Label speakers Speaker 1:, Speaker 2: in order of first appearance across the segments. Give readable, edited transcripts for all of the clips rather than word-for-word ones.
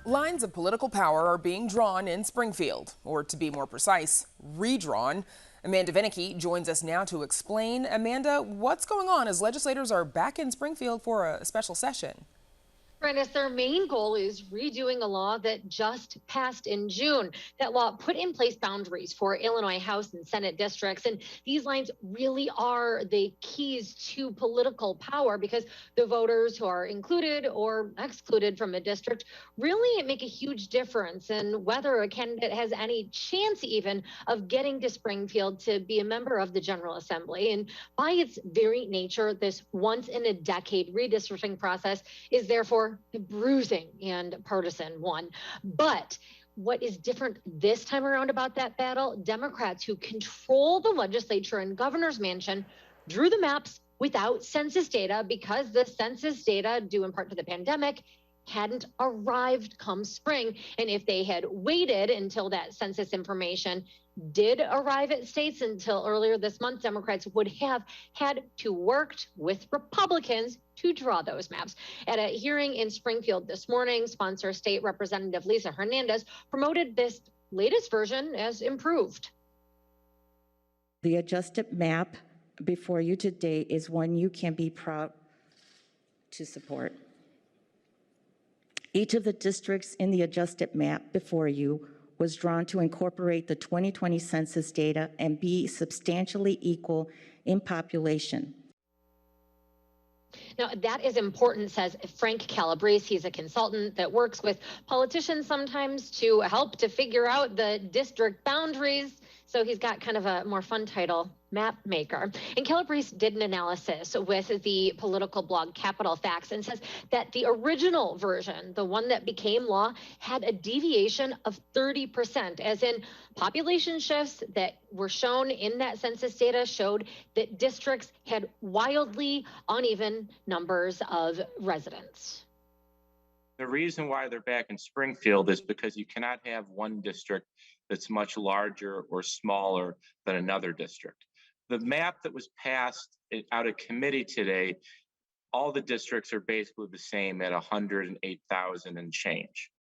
Speaker 1: Lines of political power are being drawn in Springfield, or to be more precise, redrawn. Amanda Vinicky joins us now to explain. Amanda, what's going on as legislators are back in Springfield for a special session?
Speaker 2: Brandis, their main goal is redoing a law that just passed in June. That law put in place boundaries for Illinois House and Senate districts. And these lines really are the keys to political power because the voters who are included or excluded from a district really make a huge difference in whether a candidate has any chance even of getting to Springfield to be a member of the General Assembly. And by its very nature, this once in a decade redistricting process is therefore a bruising and partisan one. But what is different this time around about that battle, Democrats who control the legislature and governor's mansion drew the maps without census data because the census data, due in part to the pandemic, hadn't arrived come spring. And if they had waited until that census information did arrive at states until earlier this month, Democrats would have had to work with Republicans to draw those maps. At a hearing in Springfield this morning, sponsor State Representative Lisa Hernandez promoted this latest version as improved.
Speaker 3: The adjusted map before you today is one you can be proud to support. Each of the districts in the adjusted map before you was drawn to incorporate the 2020 census data and be substantially equal in population.
Speaker 2: Now, that is important, says Frank Calabrese. He's a consultant that works with politicians sometimes to help to figure out the district boundaries. So he's got kind of a more fun title, Map Maker. And Calabrese did an analysis with the political blog Capital Facts and says that the original version, the one that became law, had a deviation of 30%, as in population shifts that were shown in that census data showed that districts had wildly uneven numbers of residents.
Speaker 4: The reason why they're back in Springfield is because you cannot have one district that's much larger or smaller than another district. The map that was passed out of committee today, all the districts are basically the same at 108,000 and change.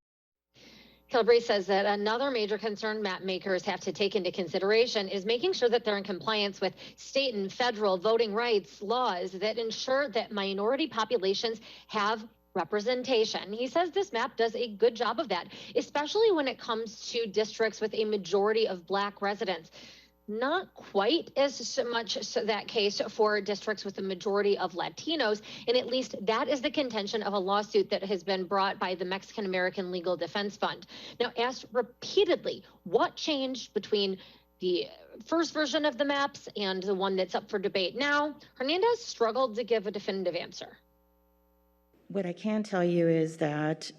Speaker 2: Calabrese says that another major concern map makers have to take into consideration is making sure that they're in compliance with state and federal voting rights laws that ensure that minority populations have representation. He says this map does a good job of that, especially when it comes to districts with a majority of Black residents. Not quite as much so that case for districts with a majority of Latinos, and at least that is the contention of a lawsuit that has been brought by the Mexican American Legal Defense Fund. Now, asked repeatedly what changed between the first version of the maps and the one that's up for debate now, Hernandez struggled to give a definitive answer.
Speaker 3: What I can tell you is that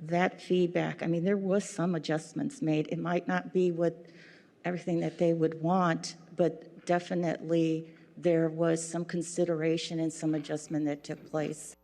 Speaker 3: that feedback, I mean, there was some adjustments made. It might not be what everything that they would want, but definitely there was some consideration and some adjustment that took place.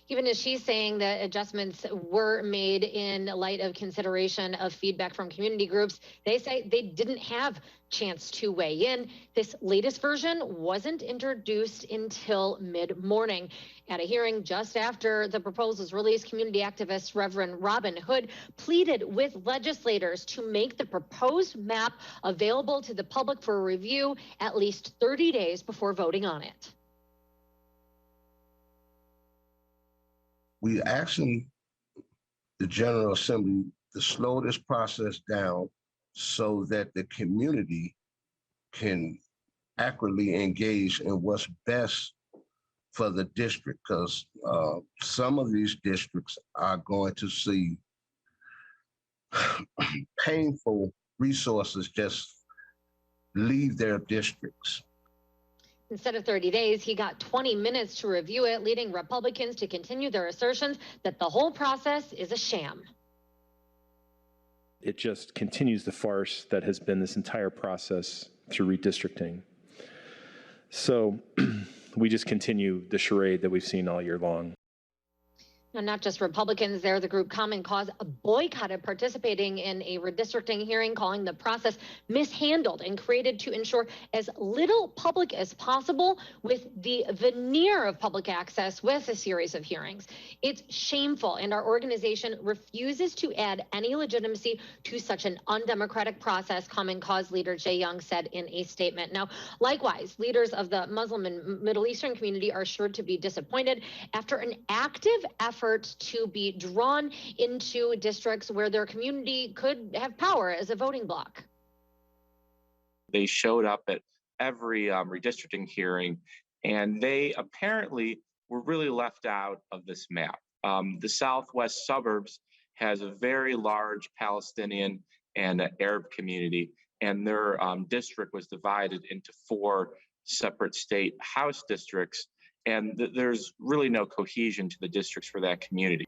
Speaker 2: Even as she's saying that adjustments were made in light of consideration of feedback from community groups, they say they didn't have chance to weigh in. This latest version wasn't introduced until mid-morning. At a hearing just after the proposals released, community activist Reverend Robin Hood pleaded with legislators to make the proposed map available to the public for review at least 30 days before voting on it.
Speaker 5: We asking the General Assembly to slow this process down so that the community can accurately engage in what's best for the district, because some of these districts are going to see painful resources just leave their districts.
Speaker 2: Instead of 30 days, he got 20 minutes to review it, leading Republicans to continue their assertions that the whole process is a sham.
Speaker 6: It just continues the farce that has been this entire process through redistricting. So we just continue the charade that we've seen all year long.
Speaker 2: And not just Republicans there, the group Common Cause boycotted participating in a redistricting hearing, calling the process mishandled and created to ensure as little public as possible with the veneer of public access with a series of hearings. It's shameful, and our organization refuses to add any legitimacy to such an undemocratic process, Common Cause leader Jay Young said in a statement. Now, likewise, leaders of the Muslim and Middle Eastern community are sure to be disappointed after an active effort to be drawn into districts where their community could have power as a voting bloc.
Speaker 4: They showed up at every redistricting hearing, and they apparently were really left out of this map. The southwest suburbs has a very large Palestinian and Arab community, and their district was divided into 4 separate state house districts, and there's really no cohesion to the districts for that community.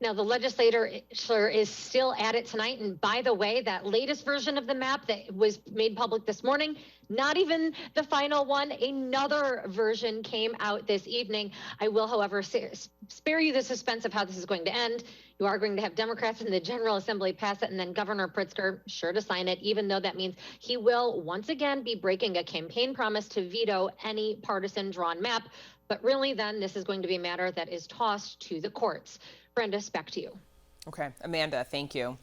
Speaker 2: Now, the legislature is still at it tonight. And by the way, that latest version of the map that was made public this morning, not even the final one, another version came out this evening. I will, however, spare you the suspense of how this is going to end. You are going to have Democrats in the General Assembly pass it, and then Governor Pritzker sure to sign it, even though that means he will once again be breaking a campaign promise to veto any partisan drawn map. But really, then, this is going to be a matter that is tossed to the courts. Brenda, back to you.
Speaker 1: Okay, Amanda, thank you.